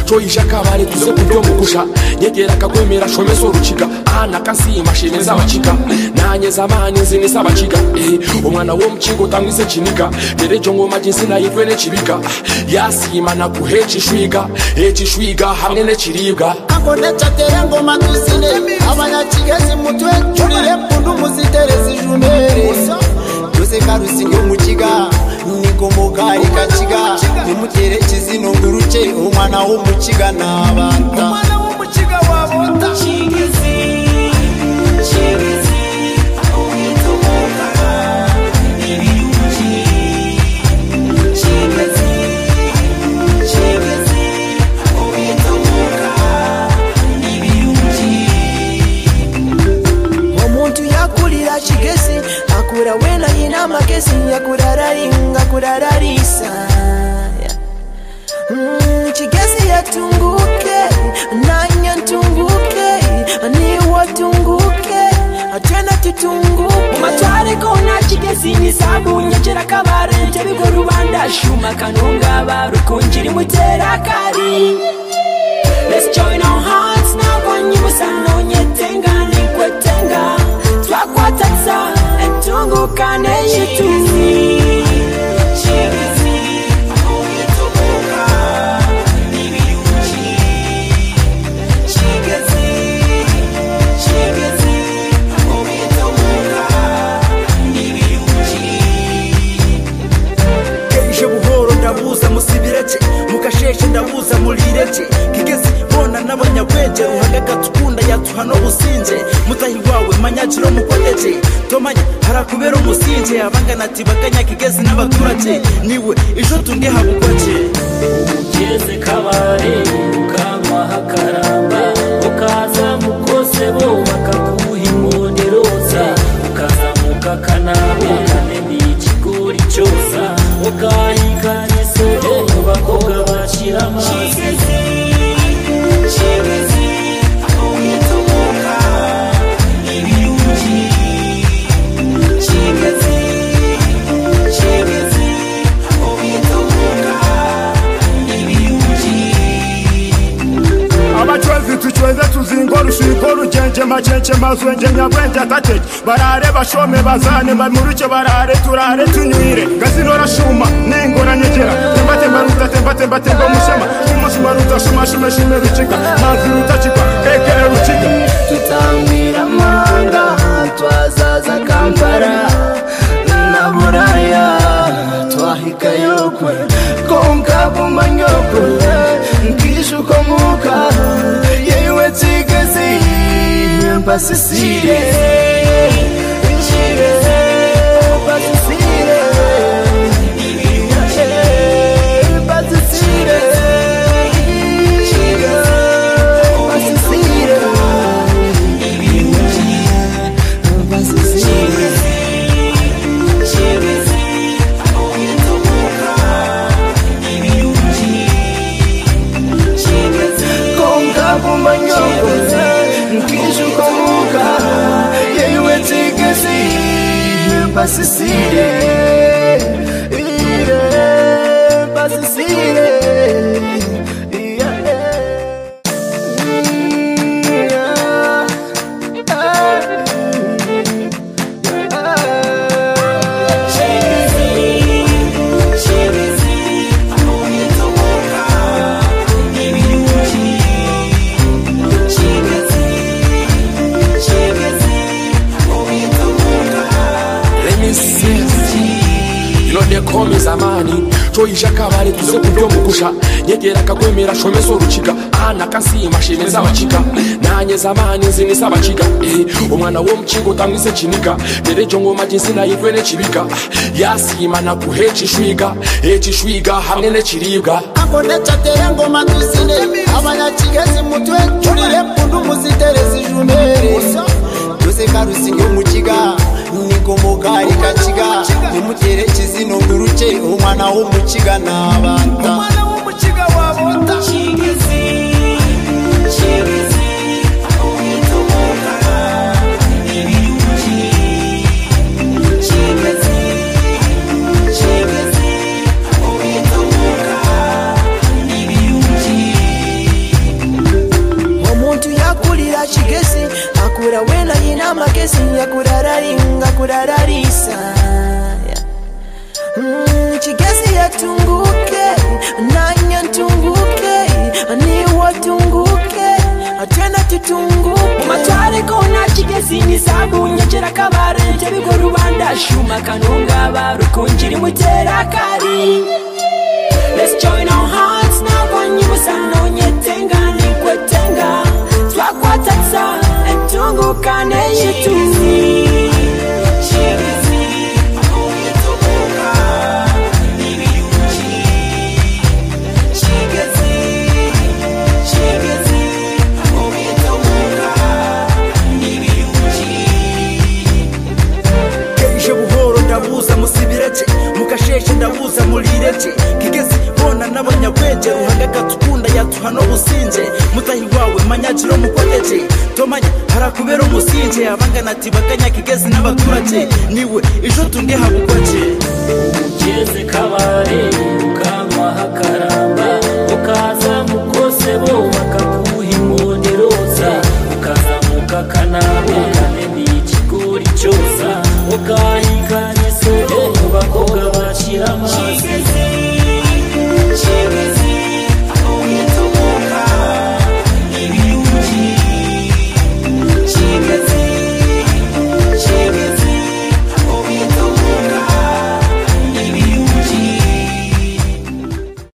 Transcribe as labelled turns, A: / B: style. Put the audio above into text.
A: coyisha kabare tuze kubyo mugusha nyegera kakwemera shomezo rukiga ana kasima shemeza abakiga nanye zamani nzini sabakiga umwana wo mukingo tamwize kiniga derejo ngoma jinsina yitwe ne kibika yasima na kuhechi shwiga shwiga hamwe ne kiribwa
B: akone chatere ngoma tusine abanyakigezi mutwe curire pundu muziterezi jumere tuze karusinge mukiga niko mugari kakiga nimutere kizino nguruke umwana wo mukiga nabanta umwana wo mukiga wabota kigezi aho yitomoka ibiyuki kigezi aho yitomoka ibiyuki omuntu yakulira kigezi akura wena yina magezi yakuraringa kurararisa kigezi yatunguke nanya ntunguke ni watunguke atena tutunguke matware kona kigezi ni sabu nyakera kabare tebigo rubanda shuma kanunga barukunjiri mutera kari. Let's join our hearts now kwanyibusa nyetenga ni kwetenga twakwatsa etungukane yitu mukasheshe ndabuza murireke kigezi bona n'abanyagwege ruhagaga tukunda yatuhano businje mutahi wawe manyakiro mukodeje tomanya harakubera umusinje abangana ati bakanya kigezi n'abaturage niwe ijo tunge habugwaje ugeze kabare ukanywa hakaramba ukaza mukose bo bakakuha imonderoza ukazamuka kanabe kaneni ikigori cyoza ukahika nisoro bakobwa bashira amazi aho yitomoka ibiyuki kigezi aho yitomoka ibiyuki
C: abachwezi tuchweze tuzingo rushigo rugenje macenche mazwenje nyabwenje atateke barare bashome bazane bamuruke barare turare tunywire gazinora shuma nengora nyegera temba temba mushema umushima ruta shuma shime rukiga mazi rutakigwa kekere rukiga
B: tutambira manga twazaza Kampala na Buraya twahika yokwe konka bumanyokwe nkishuko muka yewe tigezi basisire Basisire, basisire,
A: Komi zamani coyisha kabare tuze kubyo mugusha nyegera kakwemera shomezo rukiga ana kasima shemeza abakiga nanye zamani nzini sabakiga umwana wo mukingo tamwize kiniga derejo ngoma jinsina yitwe ne kibika yasima na kuhechi shwiga hamwe ne kiribwa
B: akone chatere ngoma tusine abanyakigezi mutwe curire pundu muziterezi jumere tuze karusinge mukiga niko mugari kakiga nimutere kizino nguruke umwana wo mukiga nabanta umwana wo mukiga wabota kigezi aho yitomoka ibiyuki kigezi aho yitomoka ibiyuki magezi ya kurararinga kurararisa Chigezi ya tunguke nanya ntunguke niwa tunguke atena tutunguke Umatware kona chigezi ni sabu nyachera kabare Ntebigo rubanda shuma kanunga barukunjiri mutera kari Let's join our hearts now Banyibusano nyetenga nikwetenga Twakwatatsa entungukane yituzi Mukasheshe ndabuza murirete Kigezi bona n'abanyabwenge ruhagaga tukunda yatuhano businje mutahi wawe manyagiro mukoteje tomanya harakubera umusinje abangana ati bakanya Kigezi n'abaturage niwe ejo tunge habukwaje ugeze kabare ukanywa hakaramba ukaza mukose bo bakakuha imonderoza ukazamuka kanama kaneni ikigori cyoza ukahika bakobwa bashira amazi